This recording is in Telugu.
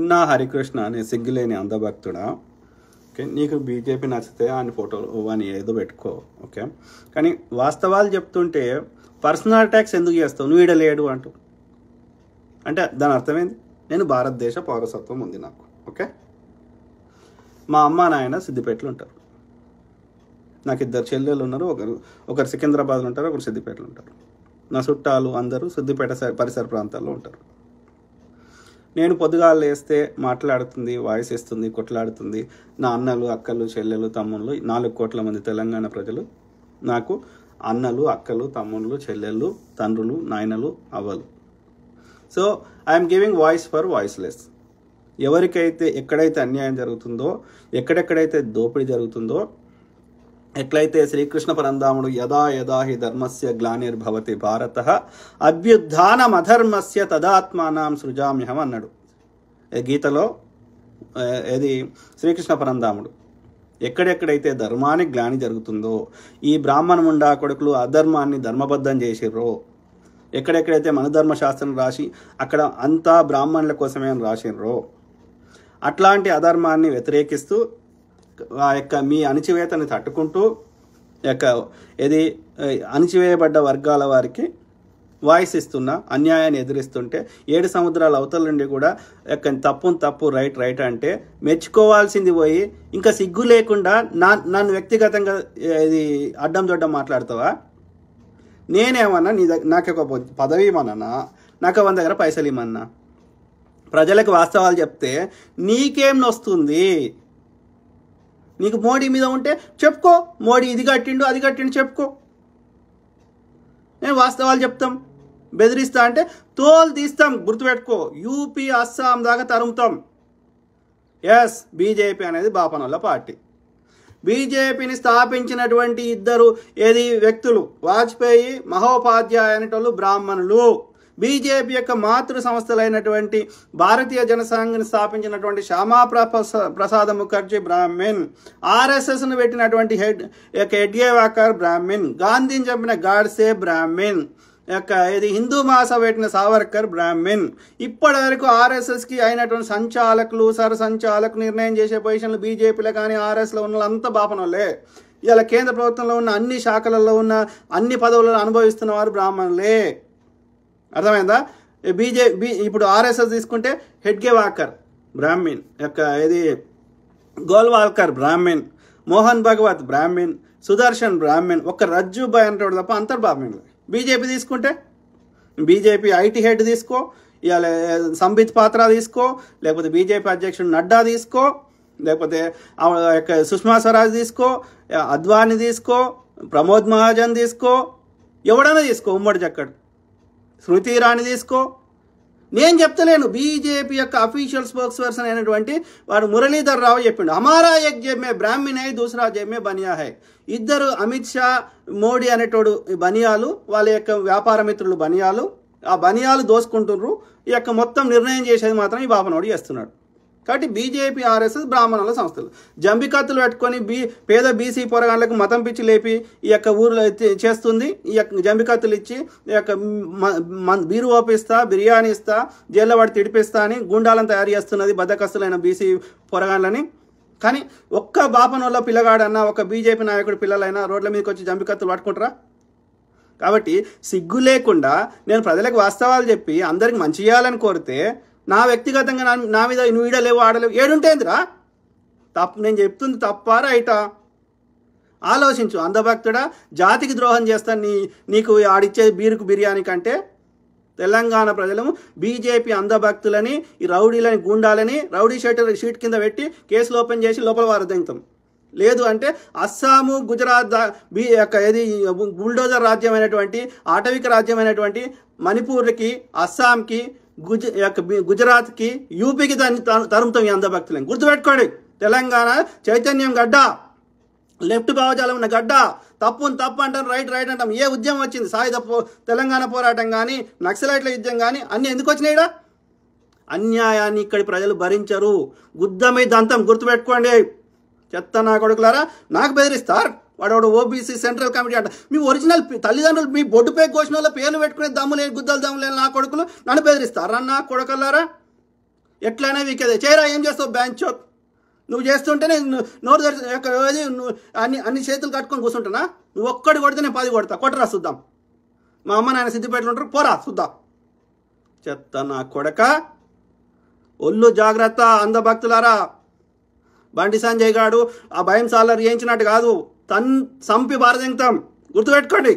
పున్నా హరికృష్ణ అనే సిగ్గులేని అందభక్తుడా, ఓకే, నీకు బీజేపీ నచ్చితే ఆయన ఫోటోలు అని ఏదో పెట్టుకో, ఓకే, కానీ వాస్తవాలు చెప్తుంటే పర్సనల్ అటాక్స్ ఎందుకు చేస్తావు? నువ్వు ఈడ లేడు అంటూ అంటే దాని అర్థమైంది. నేను భారతదేశ పౌరసత్వం ఉంది నాకు, ఓకే. మా అమ్మ నాయన సిద్దిపేటలో ఉంటారు. నాకు 2 చెల్లెలు ఉన్నారు. ఒకరు సికింద్రాబాద్లో ఉంటారు, ఒకరు సిద్దిపేటలో ఉంటారు. నా చుట్టాలు అందరూ సిద్దిపేట పరిసర ప్రాంతాల్లో ఉంటారు. నేను పొద్దుగాలు లేస్తే మాట్లాడుతుంది, వాయిస్ ఇస్తుంది, కొట్లాడుతుంది. నా అన్నలు, అక్కలు, చెల్లెలు, తమ్ముళ్ళు 4 కోట్ల మంది తెలంగాణ ప్రజలు నాకు అన్నలు, అక్కలు, తమ్ముళ్ళు, చెల్లెళ్ళు, తండ్రులు, నాయనలు, అవ్వలు. So I'm giving voice for voiceless. ఎవరికైతే ఎక్కడైతే అన్యాయం జరుగుతుందో, ఎక్కడెక్కడైతే దోపిడీ జరుగుతుందో, ఎట్లయితే శ్రీకృష్ణ పరంధాముడు యదా యదా హి ధర్మస్య గ్లానిర్భవతి భారతః అభ్యుత్థానమధర్మస్య తదాత్మానాం సృజామ్యహం అన్నాడు గీతలో. ఇది శ్రీకృష్ణ పరంధాముడు ఎక్కడెక్కడైతే ధర్మానికి గ్లాని జరుగుతుందో, ఈ బ్రాహ్మణ ముండా కొడుకులు అధర్మాన్ని ధర్మబద్ధం చేసిర్రో, ఎక్కడెక్కడైతే మనధర్మశాస్త్రం రాసి అక్కడ అంతా బ్రాహ్మణుల కోసమే అని రాసిర్రో, అట్లాంటి అధర్మాన్ని వ్యతిరేకిస్తూ ఆ యొక్క మీ అణిచివేతని తట్టుకుంటూ ఇది అణిచివేయబడ్డ వర్గాల వారికి వాయిస్ ఇస్తున్నా, అన్యాయాన్ని ఎదిరిస్తుంటే 7 సముద్రాల అవతల నుండి కూడా తప్పు రైట్ అంటే మెచ్చుకోవాల్సింది పోయి ఇంకా సిగ్గు లేకుండా నన్ను వ్యక్తిగతంగా ఇది అడ్డం దొడ్డం మాట్లాడతావా? నేనేమన్నా నాకు ఒక పదవి ఇవ్వమన్నా, నాకు 100 దగ్గర పైసలు ఇవ్వమన్నా, ప్రజలకు వాస్తవాలు చెప్తే నీకేం నొస్తుంది? నీకు మోడీ మీద ఉంటే చెప్పుకో, మోడీ ఇది కట్టిండు అది కట్టిండు చెప్పుకో. నేను వాస్తవాలు చెప్తాం. బెదిరిస్తా అంటే తోలు తీస్తాం, గుర్తుపెట్టుకో. యూపీ, అస్సాం దాకా తరుముతాం. ఎస్, బీజేపీ అనేది బాపనోళ్ళ పార్టీ. బీజేపీని స్థాపించినటువంటి 2 వ్యక్తులు వాజ్పేయి, మహోపాధ్యాయ అనేటోళ్ళు బ్రాహ్మణులు. బీజేపీ యొక్క మాతృ సంస్థలైనటువంటి భారతీయ జనసంఘ్ని స్థాపించినటువంటి శ్యామా ప్రసాద్ ముఖర్జీ బ్రాహ్మిన్, ఆర్ఎస్ఎస్ను పెట్టినటువంటి హెడ్గేవాకర్ బ్రాహ్మిన్, గాంధీని చంపిన గాడ్సే బ్రాహ్మిన్, ఇది హిందూ మాస పెట్టిన సావర్కర్ బ్రాహ్మిన్. ఇప్పటి వరకు ఆర్ఎస్ఎస్కి అయినటువంటి సంచాలకులు, సంచాలకులు నిర్ణయం చేసే పొజిషన్లు బీజేపీలో కానీ ఆర్ఎస్లో ఉన్న వాళ్ళంతా బాపనోళ్ళే. ఇలా కేంద్ర ప్రభుత్వంలో ఉన్న అన్ని శాఖలలో ఉన్న అన్ని పదవులను అనుభవిస్తున్న వారు బ్రాహ్మణులే. అర్థమైందా? ఇప్పుడు ఆర్ఎస్ఎస్ తీసుకుంటే హెడ్గేవాకర్ బ్రాహ్మిన్, ఇది Golwalkar Brahmin, Mohan Bhagwat Brahmin, Sudarshan Brahmin, ఒక్క రజ్జుబాయ్ అంటాడు తప్ప అంతర్ బ్రాహ్మణులు. బీజేపీ తీసుకుంటే బీజేపీ ఐటీ హెడ్ తీసుకో, ఇవాళ సంబిత్ పాత్ర తీసుకో, లేకపోతే బీజేపీ అధ్యక్షుడు నడ్డా తీసుకో, లేకపోతే సుష్మా స్వరాజ్ తీసుకో, అద్వానీ తీసుకో, ప్రమోద్ మహాజన్ తీసుకో, ఎవడైనా తీసుకో, ఉమ్మడి చక్కడు, స్మృతి ఇరానీ తీసుకో. నేను చెప్తలేను, బీజేపీ యొక్క అఫీషియల్ స్పోక్స్ పర్సన్ అయినటువంటి వాడు మురళీధర్ రావు చెప్పిండు, హమారా ఎక్ జేబ్ మే బ్రాహ్మణ్ హై, దూసరా జేబ్ మే బనియా హై. 2 అమిత్ షా, మోడీ అనేటోడు బనియాలు, వాళ్ళ యొక్క వ్యాపార మిత్రులు బనియాలు. ఆ బనియాలు దోసుకుంటుర్రు. ఈ యొక్క మొత్తం నిర్ణయం చేసేది మాత్రం ఈ బాపనోడు చేస్తున్నాడు. కాబట్టి బీజేపీ, ఆర్ఎస్ఎస్ బ్రాహ్మణుల సంస్థలు జంబికత్తులు పెట్టుకొని పేద బీసీ పొరగాళ్ళకు మతం పిచ్చి లేపి ఈ యొక్క ఊర్లో చేస్తుంది. ఈ యొక్క జంబికత్తులు ఇచ్చి ఈ యొక్క బీరు ఓపిస్తా, బిర్యానీ ఇస్తా, జైల్లో వాడి తిడిపిస్తా అని గుండాలను తయారు చేస్తున్నది బద్దకస్తులైన బీసీ పొరగాళ్ళని. కానీ ఒక్క బాపనోళ్ళ పిల్లగాడన్నా, ఒక బీజేపీ నాయకుడు పిల్లలైనా రోడ్ల మీదకి వచ్చి జంబికత్తులు పట్టుకుంటారా? కాబట్టి సిగ్గు లేకుండా నేను ప్రజలకు వాస్తవాలు చెప్పి అందరికి మంచి చేయాలని కోరితే నా వ్యక్తిగతంగా నా మీద నువ్వు ఈడలేవు ఆడలేవు ఏడుంటేందిరా? తప్పు నేను చెప్తుంది తప్పా రైటా? ఆలోచించు. అందభక్తుడా, జాతికి ద్రోహం చేస్తాను నీకు ఆడిచ్చే బీరుకు బిర్యానీ కంటే తెలంగాణ ప్రజలు బీజేపీ అందభక్తులని, ఈ రౌడీలని, గుండాలని రౌడీ షీట్ కింద పెట్టి కేసులు ఓపెన్ చేసి లోపల వారదింతాం. లేదు అంటే అస్సాము, గుజరాత్ ఏది బుల్డోజర్ రాజ్యమైనటువంటి, ఆటవిక రాజ్యమైనటువంటి మణిపూర్కి, అస్సాంకి, గుజరాత్కి, యూపీకి దాన్ని తరుముతాం ఈ అందభక్తులని. గుర్తుపెట్టుకోండి, తెలంగాణ చైతన్యం గడ్డ, లెఫ్ట్ భావజాలం ఉన్న గడ్డ. తప్పు అంటాం, రైట్ అంటాం. ఏ ఉద్యమం వచ్చింది? సాయుధ తెలంగాణ పోరాటం కానీ, నక్సలైట్ల యుద్ధం కానీ అన్నీ ఎందుకు వచ్చినాయిడా? అన్యాయాన్ని ఇక్కడి ప్రజలు భరించరు. గుద్ద మీద దంతం. గుర్తుపెట్టుకోండి. చెత్త నా కొడుకులారా, నాకు బెదిరిస్తారు. వాడు ఓబీసీ సెంట్రల్ కమిటీ అంట. మీ ఒరిజినల్ తల్లిదండ్రులు మీ బొడ్డుపై కోసిన వాళ్ళ పేర్లు పెట్టుకునే దమ్ములేని, గుద్దలు దమ్ములేని నా కొడుకులు నన్ను బెదిరిస్తారు. నా కొడుకులారా, ఎట్లయినా వీకేదే చేయరా, ఏం చేస్తావు బ్యాంచో. నువ్వు చేస్తుంటేనే నోరు అన్ని చేతులు కట్టుకొని కూర్చుంటున్నా. నువ్వు ఒక్కడి కొడితే నేను 10 కొడతా. కొట్టరా చూద్దాం. మా అమ్మ నాయన సిద్దిపేటలో ఉంటారు, పోరా చూద్దాం. చెత్త నా కొడక. ఒళ్ళు జాగ్రత్త అంధభక్తులారా. బండి సంజయ్ గాడు ఆ భయం సాలర్ చేయించినట్టు కాదు, సంపి బారదెంగుతాం, గుర్తుపెట్టుకోండి.